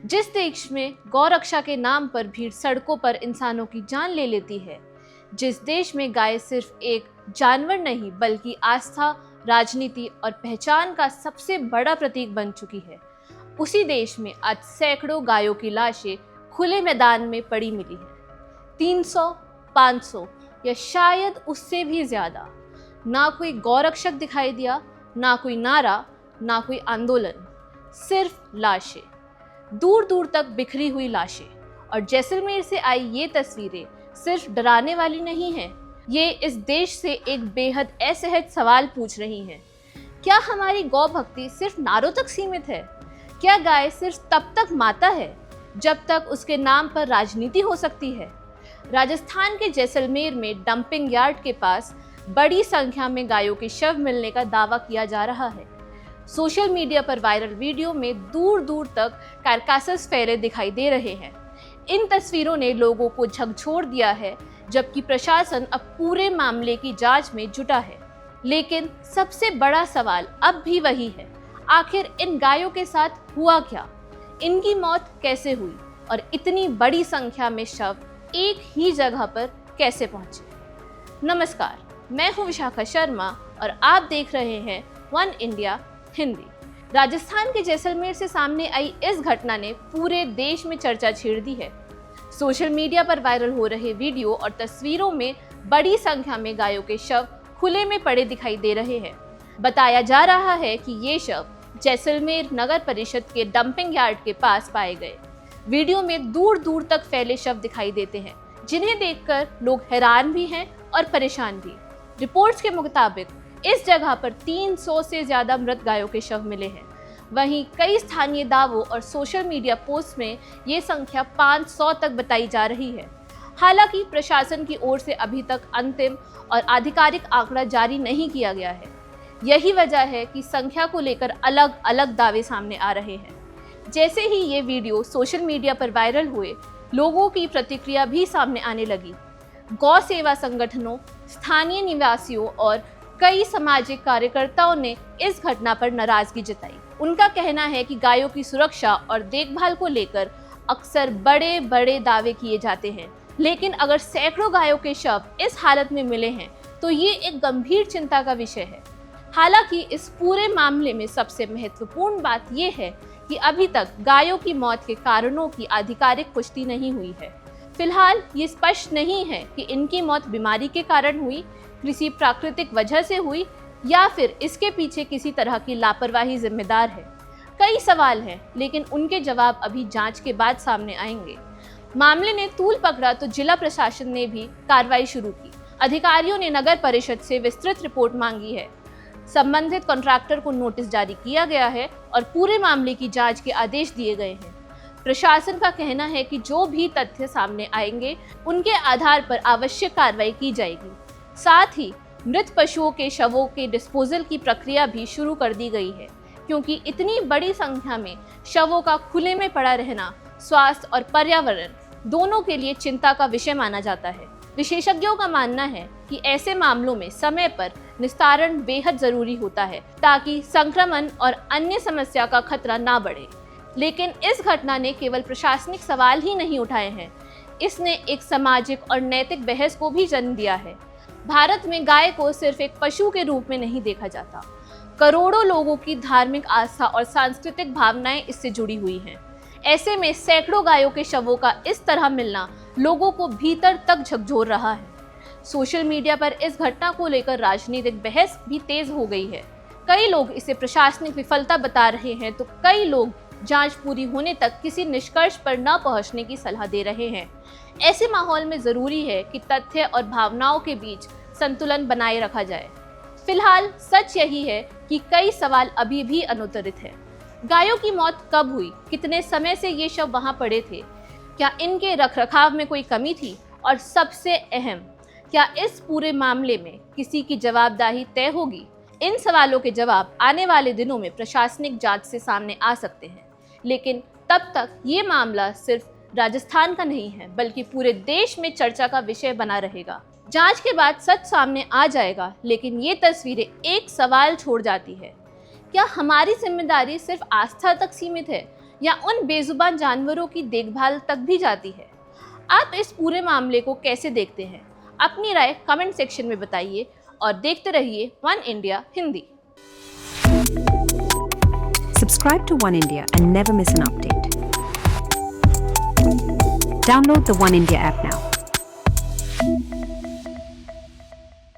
जिस देश में गौरक्षा के नाम पर भीड़ सड़कों पर इंसानों की जान ले लेती है, जिस देश में गाय सिर्फ एक जानवर नहीं बल्कि आस्था, राजनीति और पहचान का सबसे बड़ा प्रतीक बन चुकी है, उसी देश में आज सैकड़ों गायों की लाशें खुले मैदान में पड़ी मिली है। 300, 500 या शायद उससे भी ज्यादा। ना कोई गौरक्षक दिखाई दिया, ना कोई नारा, ना कोई आंदोलन, सिर्फ लाशें, दूर दूर तक बिखरी हुई लाशें। और जैसलमेर से आई ये तस्वीरें सिर्फ डराने वाली नहीं हैं, ये इस देश से एक बेहद असहज सवाल पूछ रही हैं। क्या हमारी गौ भक्ति सिर्फ नारों तक सीमित है? क्या गाय सिर्फ तब तक माता है जब तक उसके नाम पर राजनीति हो सकती है? राजस्थान के जैसलमेर में डंपिंग यार्ड के पास बड़ी संख्या में गायों के शव मिलने का दावा किया जा रहा है। सोशल मीडिया पर वायरल वीडियो में दूर दूर तक कार्कासेस फैले दिखाई दे रहे हैं। इन तस्वीरों ने लोगों को झकझोर दिया है, जबकि प्रशासन अब पूरे मामले की जांच में जुटा है। लेकिन सबसे बड़ा सवाल अब भी वही है, आखिर इन गायों के साथ हुआ क्या? इनकी मौत कैसे हुई और इतनी बड़ी संख्या में शव एक ही जगह पर कैसे पहुंचे? नमस्कार, मैं हूं विशाखा शर्मा और आप देख रहे हैं वन इंडिया हिंदी। राजस्थान के जैसलमेर से सामने आई इस घटना ने पूरे देश में चर्चा छेड़ दी है। सोशल मीडिया पर वायरल हो रहे वीडियो और तस्वीरों में बड़ी संख्या में गायों के शव खुले में पड़े दिखाई दे रहे हैं। बताया जा रहा है कि ये शव जैसलमेर नगर परिषद के डंपिंग यार्ड के पास पाए गए। वीडियो में दूर दूर तक फैले शव दिखाई देते हैं, जिन्हें देखकर लोग हैरान भी हैं और परेशान भी। रिपोर्ट्स के मुताबिक इस जगह पर 300 से ज्यादा मृत गायों के शव मिले हैं। वहीं कई स्थानीय दावों और सोशल मीडिया पोस्ट में ये संख्या 500 तक बताई जा रही है। हालांकि प्रशासन की ओर से अभी तक अंतिम और आधिकारिक आंकड़ा जारी नहीं किया गया है। यही वजह है कि संख्या को लेकर अलग अलग दावे सामने आ रहे हैं। जैसे ही ये वीडियो सोशल मीडिया पर वायरल हुए, लोगों की प्रतिक्रिया भी सामने आने लगी। गौ सेवा संगठनों, स्थानीय निवासियों और कई सामाजिक कार्यकर्ताओं ने इस घटना पर नाराजगी जताई। उनका कहना है कि गायों की सुरक्षा और देखभाल को लेकर अक्सर बड़े बड़े दावे किए जाते हैं, लेकिन अगर सैकड़ों गायों के शव इस हालत में मिले हैं तो ये एक गंभीर चिंता का विषय है। हालांकि इस पूरे मामले में सबसे महत्वपूर्ण बात यह है कि अभी तक गायों की मौत के कारणों की आधिकारिक पुष्टि नहीं हुई है। फिलहाल ये स्पष्ट नहीं है कि इनकी मौत बीमारी के कारण हुई, किसी प्राकृतिक वजह से हुई या फिर इसके पीछे किसी तरह की लापरवाही जिम्मेदार है। कई सवाल हैं, लेकिन उनके जवाब अभी जांच के बाद सामने आएंगे। मामले ने तूल पकड़ा तो जिला प्रशासन ने भी कार्रवाई शुरू की। अधिकारियों ने नगर परिषद से विस्तृत रिपोर्ट मांगी है। संबंधित कॉन्ट्रैक्टर को नोटिस जारी किया गया है और पूरे मामले की जांच के आदेश दिए गए हैं। प्रशासन का कहना है कि जो भी तथ्य सामने आएंगे, उनके आधार पर आवश्यक कार्रवाई की जाएगी। साथ ही मृत पशुओं के शवों के डिस्पोजल की प्रक्रिया भी शुरू कर दी गई है, क्योंकि इतनी बड़ी संख्या में शवों का खुले में पड़ा रहना स्वास्थ्य और पर्यावरण दोनों के लिए चिंता का विषय माना जाता है। विशेषज्ञों का मानना है कि ऐसे मामलों में समय पर निस्तारण बेहद जरूरी होता है, ताकि संक्रमण और अन्य समस्या का खतरा ना बढ़े। लेकिन इस घटना ने केवल प्रशासनिक सवाल ही नहीं उठाए हैं, इसने एक सामाजिक और नैतिक बहस को भी जन्म दिया है। भारत में गाय को सिर्फ एक पशु के रूप में नहीं देखा जाता। करोड़ों लोगों की धार्मिक आस्था और सांस्कृतिक भावनाएं इससे जुड़ी हुई हैं। ऐसे में सैकड़ों गायों के शवों का इस तरह मिलना लोगों को भीतर तक झकझोर रहा है। सोशल मीडिया पर इस घटना को लेकर राजनीतिक बहस भी तेज हो गई है। कई लोग इसे प्रशासनिक विफलता बता रहे हैं, तो कई लोग जांच पूरी होने तक किसी निष्कर्ष पर न पहुंचने की सलाह दे रहे हैं। ऐसे माहौल में जरूरी है कि तथ्य और भावनाओं के बीच संतुलन बनाए रखा जाए। फिलहाल सच यही है कि कई सवाल अभी भी अनुत्तरित हैं। गायों की मौत कब हुई? कितने समय से ये शव वहां पड़े थे? क्या इनके रखरखाव में कोई कमी थी? और सबसे अहम, क्या इस पूरे मामले में किसी की जवाबदेही तय होगी? इन सवालों के जवाब आने वाले दिनों में प्रशासनिक जांच से सामने आ सकते हैं। लेकिन तब तक ये मामला सिर्फ राजस्थान का नहीं है, बल्कि पूरे देश में चर्चा का विषय बना रहेगा। जांच के बाद सच सामने आ जाएगा, लेकिन ये तस्वीरें एक सवाल छोड़ जाती है। क्या हमारी जिम्मेदारी सिर्फ आस्था तक सीमित है, या उन बेजुबान जानवरों की देखभाल तक भी जाती है। आप इस पूरे मामले को कैसे देखते हैं? अपनी राय कमेंट सेक्शन में बताइए और देखते रहिए one India Hindi. Subscribe to One India and never miss an update. Download the One India app now.